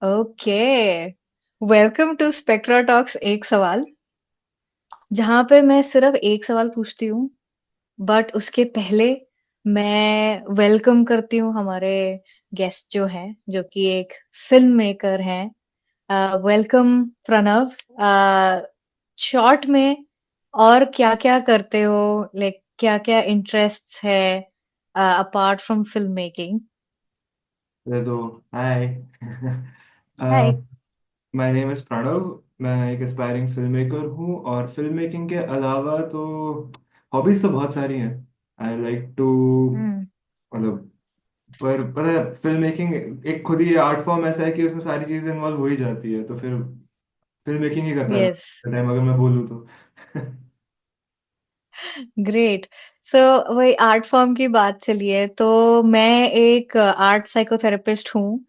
Okay. Welcome to Spectra Talks एक सवाल, जहां पे मैं सिर्फ एक सवाल पूछती हूँ, बट उसके पहले मैं वेलकम करती हूँ हमारे गेस्ट जो हैं, जो कि एक फिल्म मेकर हैं। वेलकम प्रणव। शॉर्ट में और क्या-क्या करते हो, लाइक क्या-क्या इंटरेस्ट्स है अपार्ट फ्रॉम फिल्म मेकिंग? ये तो hi. Hi. My name is Pranav. मैं एक एस्पायरिंग फिल्म मेकर हूँ और फिल्म मेकिंग के अलावा तो हॉबीज तो बहुत सारी हैं। आई लाइक टू हम्म। मतलब पर पता है फिल्म मेकिंग एक खुद ही आर्ट फॉर्म ऐसा है कि उसमें सारी चीज़ें इन्वॉल्व हो ही जाती है, तो फिर फिल्म मेकिंग ही करता यस। रहता टाइम अगर मैं बोलूँ तो। ग्रेट। सो वही आर्ट फॉर्म की बात चली है, तो मैं एक आर्ट साइकोथेरेपिस्ट हूँ।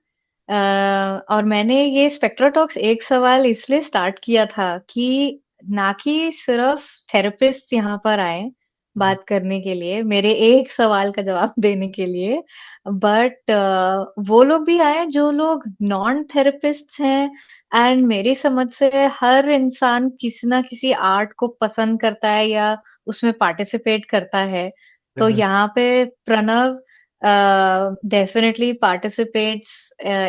और मैंने ये स्पेक्ट्रा टॉक्स एक सवाल इसलिए स्टार्ट किया था कि ना कि सिर्फ थेरेपिस्ट यहाँ पर आए बात करने के लिए, मेरे एक सवाल का जवाब देने के लिए, बट वो लोग भी आए जो लोग नॉन थेरेपिस्ट हैं। एंड मेरी समझ से हर इंसान किसी ना किसी आर्ट को पसंद करता है या उसमें पार्टिसिपेट करता है। तो डेफिनेटली। यहाँ पे Pranav definitely participates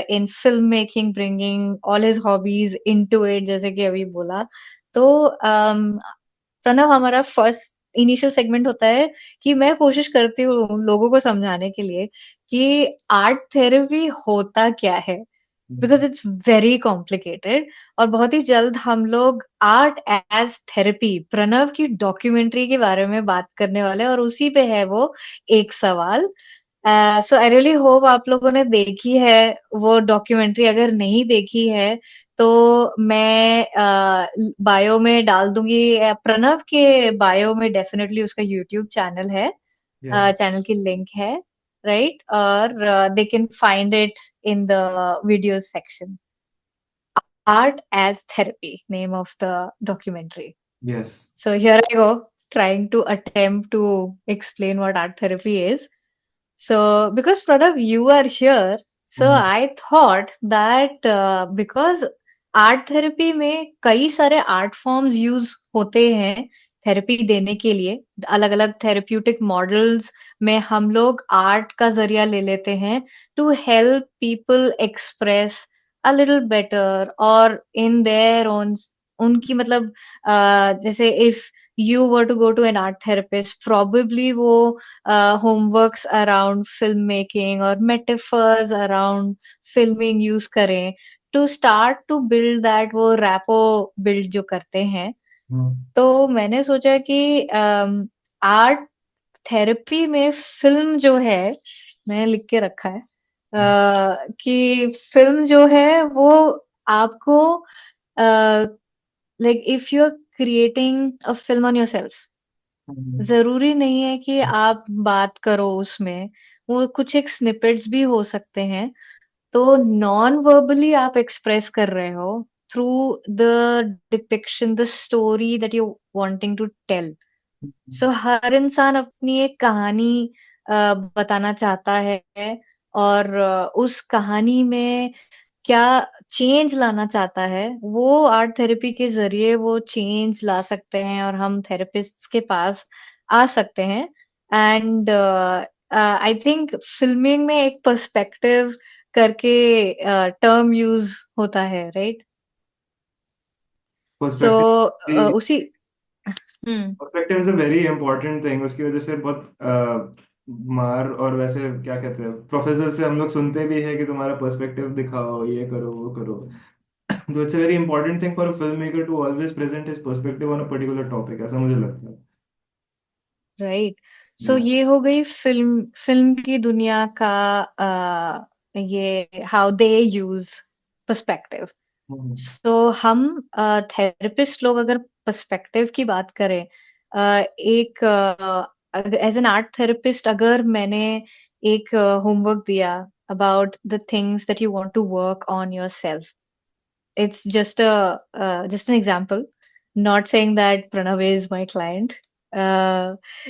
in filmmaking, bringing all his hobbies into it, जैसे कि अभी बोला। तो प्रणव, हमारा फर्स्ट इनिशियल सेगमेंट होता है कि मैं कोशिश करती हूँ लोगों को समझाने के लिए कि आर्ट थेरेपी होता क्या है, बिकॉज इट्स वेरी कॉम्प्लिकेटेड। और बहुत ही जल्द हम लोग आर्ट एज थेरेपी, प्रणव की डॉक्यूमेंट्री के बारे में बात करने वाले हैं, और उसी पे है वो एक सवाल। सो आई रियली होप आप लोगों ने देखी है वो डॉक्यूमेंट्री। अगर नहीं देखी है तो मैं बायो में डाल दूंगी। प्रणव के बायो में डेफिनेटली उसका यूट्यूब चैनल है, या चैनल की लिंक है, राइट? और they can find it in the videos section. Art as Therapy, name of the documentary. Yes. So here I go, trying to attempt to explain what art therapy is. So, because Pranav, you are here, so I thought that because art therapy में कई सारे art forms use होते हैं therapy देने के लिए, अलग अलग थेरेप्यूटिक मॉडल्स में हम लोग आर्ट का जरिया ले लेते हैं to help people express a little better और इन देयर ओन, उनकी मतलब जैसे if you were to go to an art therapist, probably वो होमवर्क्स अराउंड फिल्म मेकिंग और मेटाफर्स अराउंड फिल्मिंग यूज करें to start to build that, वो rapport build जो करते हैं। तो मैंने सोचा कि आर्ट थेरेपी में फिल्म जो है, मैंने लिख के रखा है कि फिल्म जो है वो आपको like if you are creating a film on yourself, ज़रूरी नहीं है कि आप बात करो उसमें, वो कुछ एक स्निपेट्स भी हो सकते हैं। तो नॉन वर्बली आप एक्सप्रेस कर रहे हो through the depiction, the story that you wanting to tell. So हर इंसान अपनी एक कहानी बताना चाहता है, और उस कहानी में क्या चेंज लाना चाहता है, वो आर्ट थेरेपी के ज़रिए वो चेंज ला सकते हैं और हम थेरेपिस्ट्स के पास आ सकते हैं। एंड आई थिंक फ़िल्मिंग में एक पर्सपेक्टिव करके टर्म यूज़ होता है, राइट? So perspective. उसी हुँ। Perspective is a very important thing. उसकी वजह से बहुत मार और वैसे क्या कहते हैं प्रोफेसर से हम लोग सुनते भी हैं कि तुम्हारा पर्सपेक्टिव दिखाओ, ये करो वो करो। तो it's a very important thing for a film maker to always present his perspective on a particular topic, ऐसा मुझे लगता है। राइट। सो या। ये हो गई फिल्म फिल्म की दुनिया का ये हाउ दे यूज पर्सपेक्टिव। सो हम थेरेपिस्ट लोग अगर पर्सपेक्टिव की बात करें, एक एज एन आर्ट थेरेपिस्ट अगर मैंने एक होमवर्क दिया about the things that you want to work on yourself, it's just an example, not saying that Pranav is my client.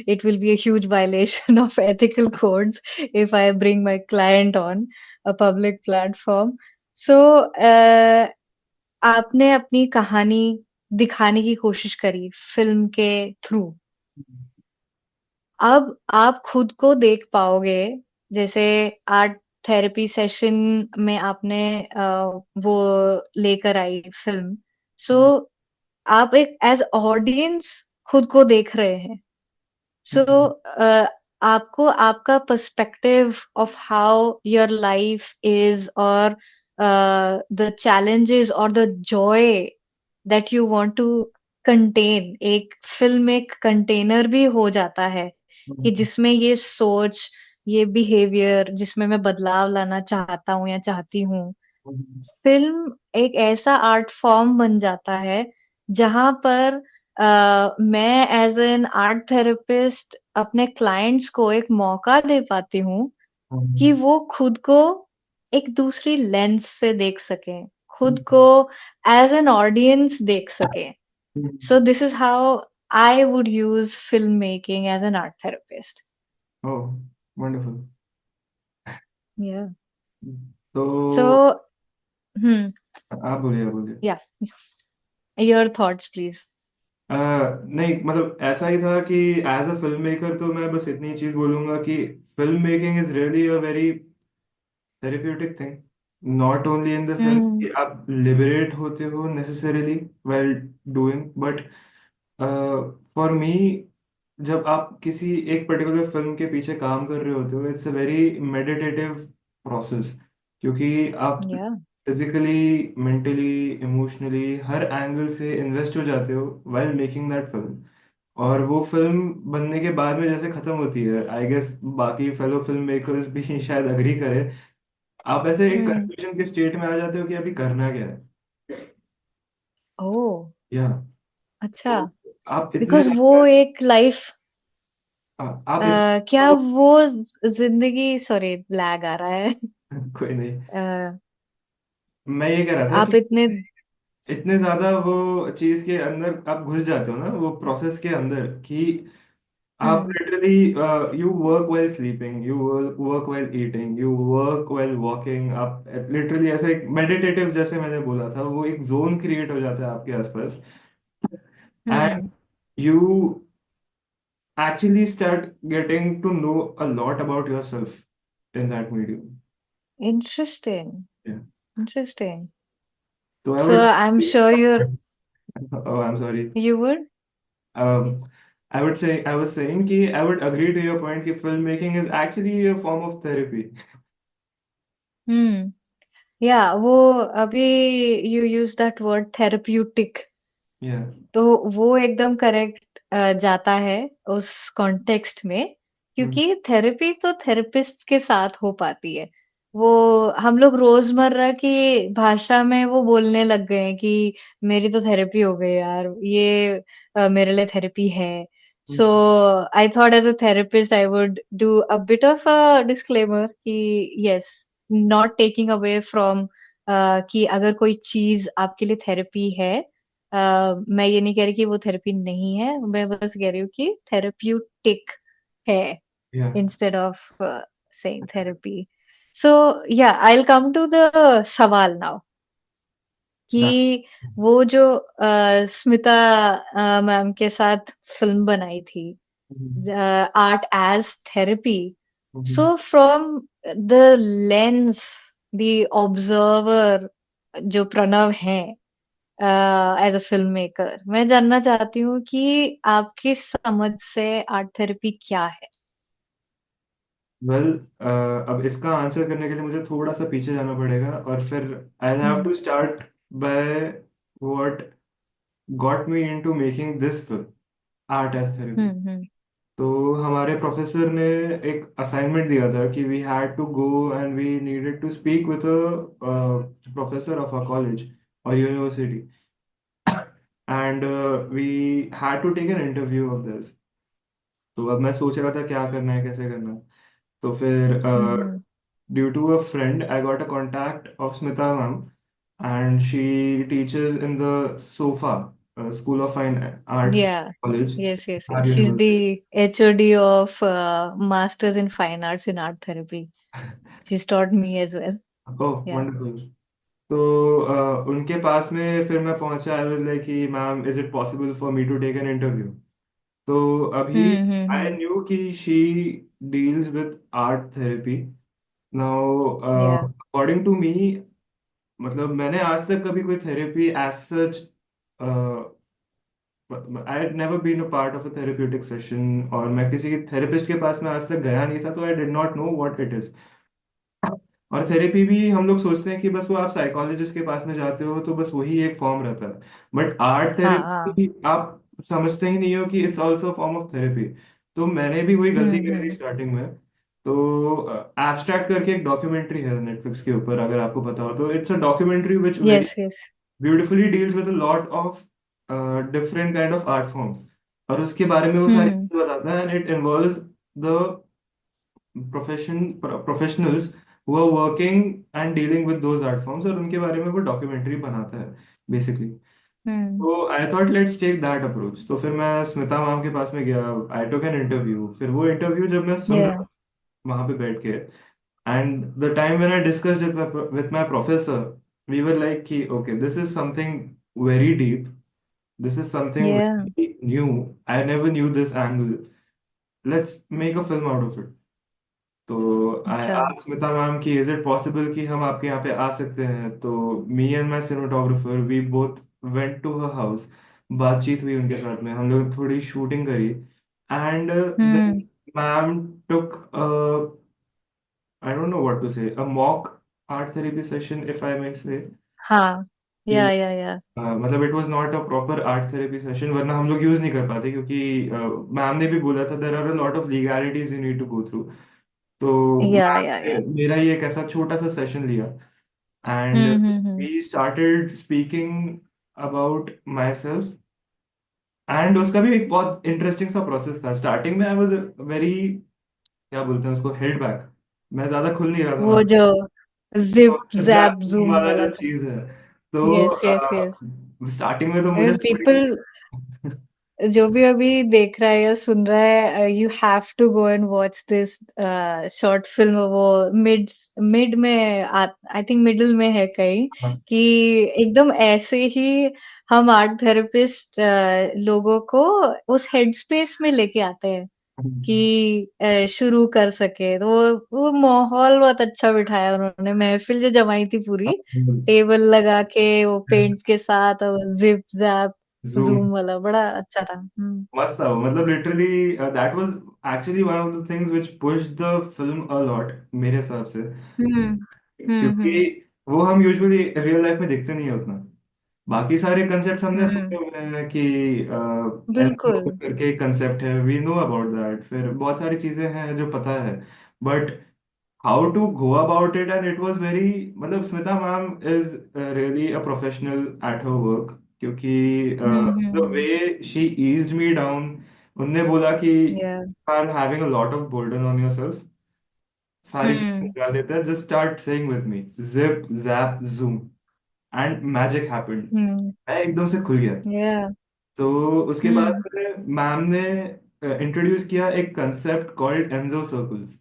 It will be a huge violation of ethical codes if I bring my client on a public platform. सो आपने अपनी कहानी दिखाने की कोशिश करी film के through. अब आप खुद को देख पाओगे, जैसे आर्ट थेरेपी सेशन में आपने वो लेकर आई फिल्म। सो आप एक एज ऑडियंस खुद को देख रहे हैं। सो आपको आपका perspective of how your life is, और द चैलेंजेस और the joy that you want to contain, एक फिल्म एक कंटेनर भी हो जाता है कि जिसमें ये सोच, ये बिहेवियर जिसमें मैं बदलाव लाना चाहता हूँ या चाहती हूँ। फिल्म एक ऐसा आर्ट फॉर्म बन जाता है जहां पर मैं एज एन आर्ट थेरेपिस्ट अपने क्लाइंट्स को एक मौका दे पाती हूँ कि वो खुद को एक दूसरी लेंस से देख सकें, खुद को एज एन ऑडियंस देख सकें। So this is how I would use film making as an art therapist. Oh, wonderful. या तो सो हम्म आप बोलिए, आप बोलिए। या योर थॉट्स प्लीज। नहीं, मतलब ऐसा ही था कि एज अ फिल्म मेकर तो मैं बस इतनी चीज बोलूंगा कि film making is really a very therapeutic thing, not only in the sense hmm. कि आप लिबरेट होते हो necessarily well doing, but for me, जब आप किसी एक पर्टिकुलर फिल्म के पीछे काम कर रहे होते हो, it's a very meditative process, क्योंकि आप या फिजिकली, मेंटली, इमोशनली हर एंगल से इन्वेस्ट हो जाते हो while मेकिंग दैट फिल्म। और वो फिल्म बनने के बाद में जैसे खत्म होती है, आई गेस बाकी फेलो फिल्म मेकर्स भी शायद अग्री करें, आप ऐसे एक हम्म। कंफ्यूजन के स्टेट में आ जाते हो कि अभी करना क्या है। ओह, या अच्छा। तो आप इतने बिकॉज वो ज्यादा, एक लाइफ, आप इतने क्या तो वो जिंदगी, सॉरी लैग आ रहा है। कोई नहीं, अ, मैं ये कह रहा था कि आप इतने इतने ज्यादा वो चीज के अंदर आप घुस जाते हो ना, वो प्रोसेस के अंदर, कि आप hmm. Literally you work while sleeping, you work while eating, you work while walking, आप लिटरली ऐसे एक मेडिटेटिव, जैसे मैंने बोला था, वो एक जोन क्रिएट हो जाता है आपके आसपास, and hmm. You actually start getting to know a lot about yourself in that medium. Interesting, Yeah. Interesting. So I so would, I am sure oh, I'm sorry. you would. Um, I would say, I was saying कि I would agree to your point कि filmmaking is actually a form of therapy. हम्म। या वो अभी you use that word therapeutic, Yeah. तो वो एकदम correct जाता है उस कॉन्टेक्स्ट में, Mm, क्योंकि थेरेपी तो थेरेपिस्ट के साथ हो पाती है। वो हम लोग रोजमर्रा की भाषा में वो बोलने लग गए हैं कि मेरी तो थेरेपी हो गई यार, ये मेरे लिए थेरेपी है। mm, so I thought as a therapist I would do a bit of a disclaimer कि yes, not taking away from कि अगर कोई चीज आपके लिए थेरेपी है, मैं ये नहीं कह रही कि वो थेरेपी नहीं है, मैं बस कह रही हूँ कि थेरेप्यूटिक है yeah. Instead of saying therapy. So yeah I will come to the सवाल नाउ That, कि वो जो स्मिता मैम के साथ फिल्म बनाई थी, mhm, art as therapy. mhm. So from the lens, the observer जो प्रणव है एज अ फिल्म मेकर, मैं जानना चाहती हूँ कि आपकी समझ से आर्ट थेरेपी क्या है। वेल, अब इसका आंसर करने के लिए मुझे थोड़ा सा पीछे जाना पड़ेगा, और फिर I have hmm. To start by what got me into making this film, art as therapy. हम्म। तो हमारे प्रोफेसर ने एक असाइनमेंट दिया था कि we had to go and we needed to speak with a professor of a college और university, and we had to take an interview of this. तो अब मैं सोच रहा था क्या करना है, कैसे करना है। तो फिर hmm. Due to a friend I got a contact of Smita ma'am, and she teachers in the sofa school of fine arts या college, yes, yes, are yes, she's the university. HOD of masters in fine arts in art therapy. She's taught me as well. Oh, Yeah. Wonderful. उनके पास में फिर मैं पहुंचा। I was like कि ma'am is it possible for me to take an interview. तो अभी I hmm. Knew कि she deals with art therapy now. Yeah according to me, मतलब मैंने आज तक कभी कोई therapy as such, I had never been a part of a therapeutic session, और मैं किसी थेरेपिस्ट के पास में आज तक गया नहीं था, तो I did not know what it is. और थेरेपी भी हम लोग सोचते हैं कि बस वो आप साइकोलॉजिस्ट के पास में जाते हो तो बस वही एक फॉर्म रहता है, बट आर्ट हाँ हाँ। थेरेपी आप समझते ही नहीं हो कि it's also form of therapy. तो मैंने भी वही गलती करी थी हम्म। स्टार्टिंग में। तो एब्स्ट्रैक्ट करके एक डॉक्यूमेंट्री है नेटफ्लिक्स के ऊपर, अगर आपको पता हो तो। It's a documentary which very yes yes. Beautifully deals with a lot of different kind of art forms, और उसके बारे में वो सारी हम्म चीजें बताता है, and it involves the professionals who are working and dealing with those art forms, और उनके बारे में वो डॉक्यूमेंट्री बनाता है बेसिकली। हम्म। तो I thought let's take that approach. तो फिर मैं स्मिता मैम के पास में गया, आई टुक एन इंटरव्यू। फिर वो इंटरव्यू जब मैं सुन या रहा वहां पे बैठ के, and the time when I discussed it with my professor, we were like कि okay, this is something very deep, this is something या very new, I never knew this angle, let's make a film out of it. तो I अच्छा। Asked Smita ma'am कि is it possible कि हम आपके यहाँ पे आ सकते हैं। तो me and my cinematographer we both went to her house. बातचीत हुई उनके साथ में, हम लोग थोड़ी शूटिंग करी, and hmm. Then ma'am took, I don't know what to say, a mock art therapy session, if I may say. हाँ। कि या। मतलब it was not a proper art therapy session, वरना हम लोग यूज नहीं कर पाते, क्योंकि मैम ने भी बोला था there are a lot of legalities you need to go through. तो या। मेरा ही एक ऐसा छोटा सा सेशन लिया, and hmm. We started speaking about myself. And उसका भी एक बहुत इंटरेस्टिंग सा प्रोसेस था। स्टार्टिंग में आई वाज वेरी, क्या बोलते हैं उसको, हेल्ड बैक। मैं ज्यादा खुल नहीं रहा था वो वहां। जो तो जिप जैप Zap जूम वाला वाला जो था। चीज है, तो यस यस यस। स्टार्टिंग में तो मुझे थोड़ी पीपल जो भी अभी देख रहा है या सुन रहा है, you have to go and watch this short film. वो मिड मिड में आई थिंक मिडिल में है कहीं, कि एकदम ऐसे ही हम आर्ट थेरेपिस्ट लोगों को उस हेड स्पेस में लेके आते हैं कि शुरू कर सके। तो वो माहौल बहुत अच्छा बिठाया उन्होंने, महफिल जो जमाई थी पूरी, टेबल लगा के वो पेंट्स के साथ, जिप जैप जूम जूम वाला बड़ा अच्छा था। मस्त था वो, मतलब literally that was actually one of the things which pushed the film a lot मेरे हिसाब से, हम्म क्योंकि हम्म। वो हम यूजुअली रियल लाइफ में देखते नहीं है उतना। बाकी सारे कंसेप्ट हमने हम्म। सुने हुए हैं कि बिल्कुल। एनएलपी करके एक कंसेप्ट है, वी नो अबाउट दैट, फिर बहुत सारी चीजें हैं जो पता है, but how to go about it, and it was very, मतलब Smita ma'am is really a professional at her work, क्योंकि the hmm. Way she eased me down. उनने बोला कि या। Are having a lot of burden on yourself, सारी चीजें हम्म निकाल देते हैं, just start saying with me, zip zap zoom, and magic happened. हम्म। मैं एकदम से खुल गया। या। तो उसके हम्म बाद मैम ने इंट्रोड्यूस किया एक कंसेप्ट कॉल्ड एंजो सर्कल्स।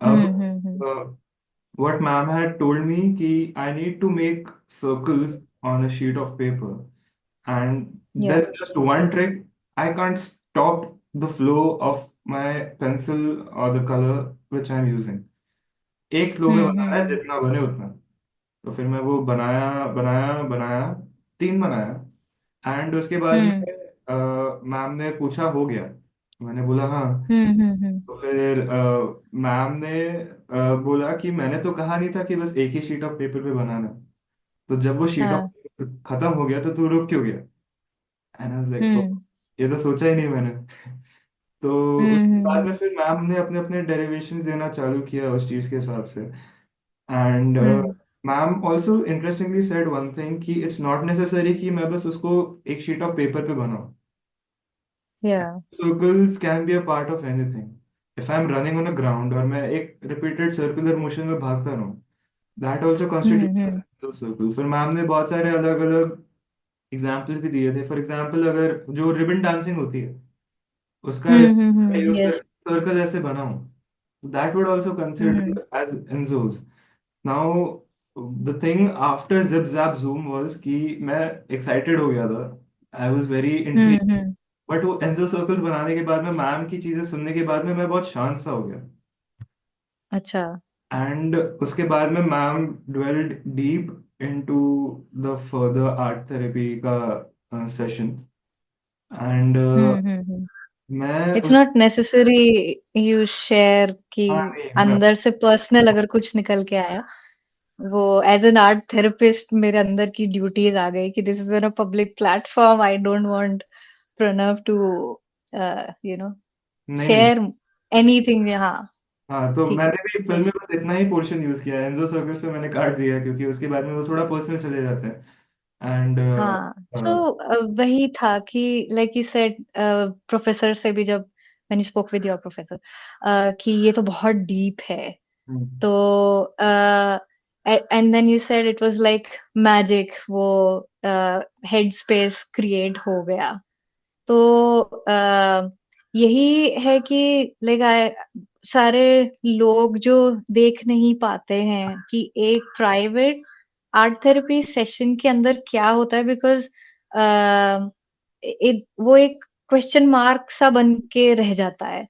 अब हम्म। what ma'am had told me कि I need to make circles on a sheet of paper, and या। there's just one trick. I can't stop the flow of my pencil or the color which I'm using. एक flow में बनाना है, हम्म। जितना बने उतना। तो फिर मैं वो बनाया बनाया बनाया, तीन बनाया, एंड उसके बाद हम्म में मैम ने पूछा हो गया, मैंने बोला हाँ। हम्म। तो फिर मैम ने बोला कि मैंने तो कहा नहीं था कि बस एक ही शीट ऑफ पेपर पे बनाना है। तो जब वो शीट ऑफ हाँ। पेपर खत्म हो गया तो तू रुक क्यों गया? एंड आई वाज लाइक, हम्म ये तो सोचा ही नहीं मैंने। तो उसके बाद में हम्म। फिर मैम ने अपने अपने डेरिवेशंस देना चालू किया उस चीज के हिसाब से। And hmm. Ma'am also interestingly said one thing कि इट्स नॉट नेसेसरी कि मैं बस उसको एक शीट ऑफ पेपर पे बनाऊं। या। Circles can be a part of anything. If I am running on a ground और मैं एक रिपीटेड सर्कुलर मोशन में भागता रहूं, that also hmm. Constitutes circle. फिर मैम ने बहुत सारे अलग अलग एग्जाम्पल्स भी दिए थे। फॉर एग्जाम्पल, अगर जो रिबन डांसिंग होती है उसका यूज कर यस। सर्कल ऐसे बनाऊं, that would also hmm consider as ensos. Now the thing after zip zap zoom was कि मैं एक्साइटेड हो गया था, I was very intrigued. Hmm. But वो एंजो सर्कल्स बनाने के बाद में, मैम की चीजें सुनने के बाद में मैं बहुत शांत सा हो गया। अच्छा। एंड उसके बाद में ma'am dwelled deep into the further art therapy का सेशन। एंड हम्म। मैं इट्स उस, नॉट नेसेसरी यू शेयर कि हाँ नहीं मैं, अंदर से पर्सनल अगर कुछ निकल के आया, वो एज एन आर्ट थेरेपिस्ट मेरे अंदर की ड्यूटीज आ गई कि this is on a public platform, I don't want Pranav to you know नहीं नहीं, शेयर एनीथिंग यहाँ। हाँ तो ठीक मैंने है। भी फिल्म में यस। बस इतना ही पोर्शन यूज किया है, एंजो सर्कस पे मैंने काट दिया है, क्योंकि उसके बाद में वो थोड़ा पर्सनल चले जाते हैं। एंड हाँ, सो वही था कि लाइक यू सेड, प्रोफेसर से भी जब when you spoke with your professor कि ये तो बहुत डीप है, तो and then you said it was like magic, वो हेड स्पेस क्रिएट हो गया। तो यही है कि लाइक सारे लोग जो देख नहीं पाते हैं कि एक प्राइवेट आर्ट थेरेपी सेशन के अंदर क्या होता है, बिकॉज वो एक क्वेश्चन मार्क सा बन के रह जाता है।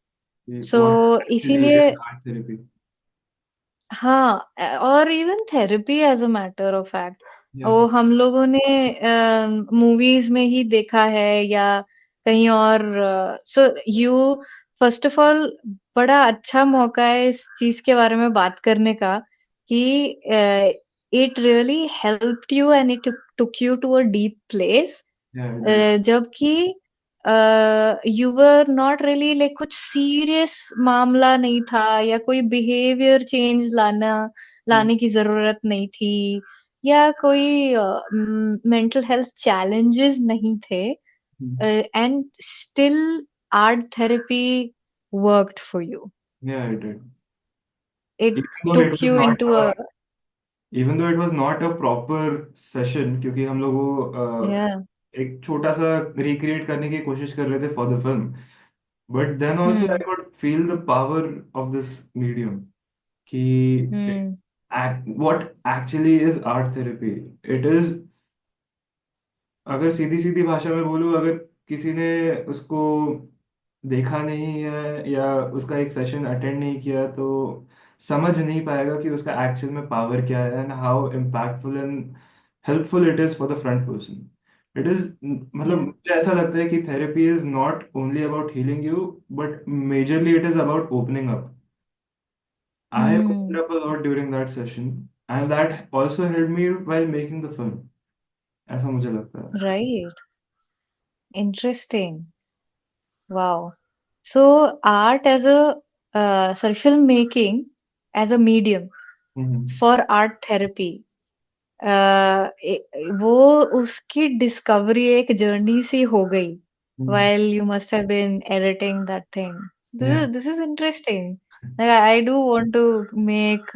सो व्हाट एक्चुअली इसीलिए इज आर्ट थेरेपी। हाँ, और even therapy as a matter of fact, या वो हम लोगों ने मूवीज में ही देखा है या कहीं और। So you first of all, बड़ा अच्छा मौका है इस चीज के बारे में बात करने का कि it really helped you and it took you to a deep place, या इट जबकि you were not really like कुछ सीरियस मामला नहीं था या कोई बिहेवियर चेंज डिड। लाने की जरूरत नहीं थी या कोई मेंटल हेल्थ चैलेंजेस नहीं थे, and still art therapy worked for you. Yeah it did. It even though it took was you not into a a even though it was not a proper session, क्योंकि हम लोग वो या एक छोटा सा रिक्रिएट करने की कोशिश कर रहे थे for the film, but then also I hmm could feel the power of this medium कि hmm what actually is art therapy. It is, अगर सीधी सीधी भाषा में बोलूँ, अगर किसी ने उसको देखा नहीं है या उसका एक सेशन अटेंड नहीं किया, तो समझ नहीं पाएगा कि उसका एक्चुअल में पावर क्या है, and how impactful and helpful it is for the front person. It is, मतलब या मुझे ऐसा लगता है कि therapy is not only about healing you, but majorly it is about opening up. I opened hmm up a lot during that session, and that also helped me while making the film. ऐसा मुझे लगता है। Right, interesting, wow. So art as a sorry, filmmaking as a medium hmm for art therapy, वो उसकी discovery एक journey सी हो गई हम्म, while you must have been editing that thing. So yeah, this is interesting. Like, I do want to make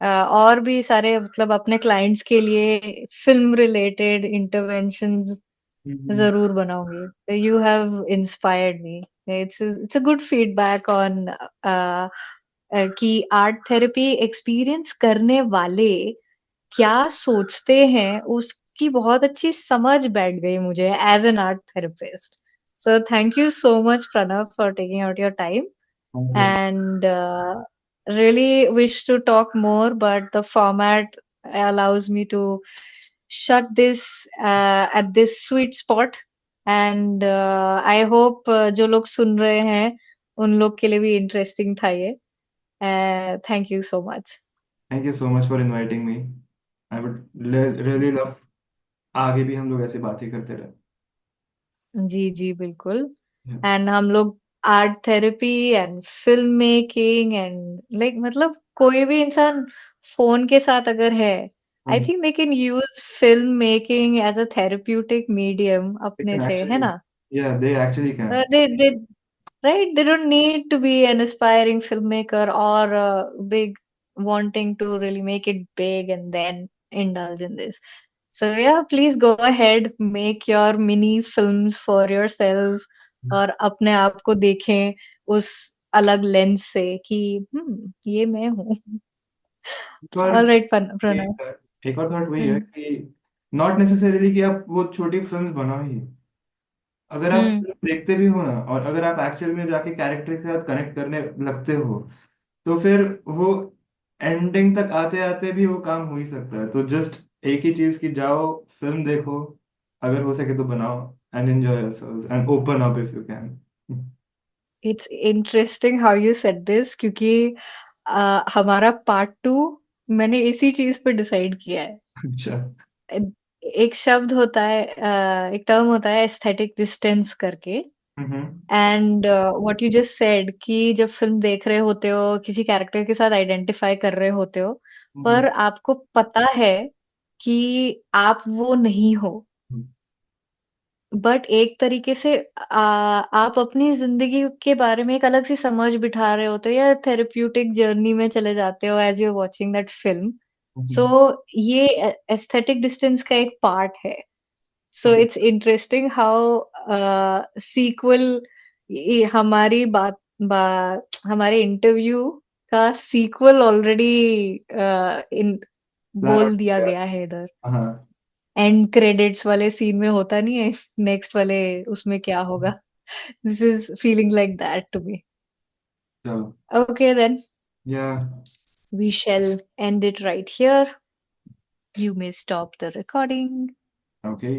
और भी सारे मतलब अपने क्लाइंट्स के लिए फिल्म रिलेटेड इंटरवेंशंस हम्म, जरूर बनाऊंगी। You have inspired me. It's a good feedback on कि आर्ट थेरेपी एक्सपीरियंस करने वाले क्या सोचते हैं, उसकी बहुत अच्छी समझ बैठ गई मुझे as an art therapist. So thank you so much Pranav for taking out your time, thank you. and really wish to talk more, but the format allows me to shut this at this sweet spot. And I hope जो लोग सुन रहे हैं उन लोग के लिए भी interesting था ये। Thank you so much. Thank you so much for inviting me. I would really love आगे भी हम लोग ऐसे बातें करते रहे। जी जी बिल्कुल। Yeah. एंड हम लोग art therapy and film making and like मतलब कोई भी इंसान फोन के साथ अगर है, I Mhm. Think they can use film making as a therapeutic medium They अपने can से, है actually, ना? yeah, they actually can. They right, they don't need to be an aspiring filmmaker or big wanting to really make it big and then indulge in this. So yeah, please go ahead, make your mini films for yourself और अपने आप को देखें उस अलग lens से कि ये मैं हूँ। एक और ऑल राइट प्रणव। एक और थॉट वही है हम्म। कि नॉट नेसेसरीली कि आप वो छोटी फिल्म्स बनाओ ही, अगर आप हम्म। फिल्म देखते भी हो ना और अगर आप एक्चुअल में जाके कैरेक्टर के साथ कनेक्ट करने लगते हो, तो फिर वो एंडिंग तक आते आते भी वो काम हो ही सकता है। तो जस्ट एक ही चीज की, जाओ फिल्म देखो, अगर हो सके तो बनाओ, and enjoy yourselves and open up if you can. It's interesting how you said this, क्योंकि हमारा पार्ट टू मैंने इसी चीज पे डिसाइड किया है। अच्छा। एक शब्द होता है, एक टर्म होता है एस्थेटिक डिस्टेंस करके। हम्म। And what you just said कि जब फिल्म देख रहे होते हो, किसी कैरेक्टर के साथ आइडेंटिफाई कर रहे होते हो, हम्म। पर आपको पता है कि आप वो नहीं हो, बट एक तरीके से आप अपनी जिंदगी के बारे में एक अलग सी समझ बिठा रहे होते हो, या थेरेप्यूटिक जर्नी में चले जाते हो as you watching that film. So hmm. ये एस्थेटिक डिस्टेंस का एक पार्ट है। So it's interesting how sequel हमारी हमारे इंटरव्यू का सीक्वल ऑलरेडी इन प्लान बोल आउट दिया किया। गया है इधर। हाँ। एंड क्रेडिट्स वाले सीन में होता नहीं है नेक्स्ट वाले, उसमें क्या होगा। This is feeling like that to me. चलो। Okay, then या। we shall end it right here. You may stop the recording. Okay.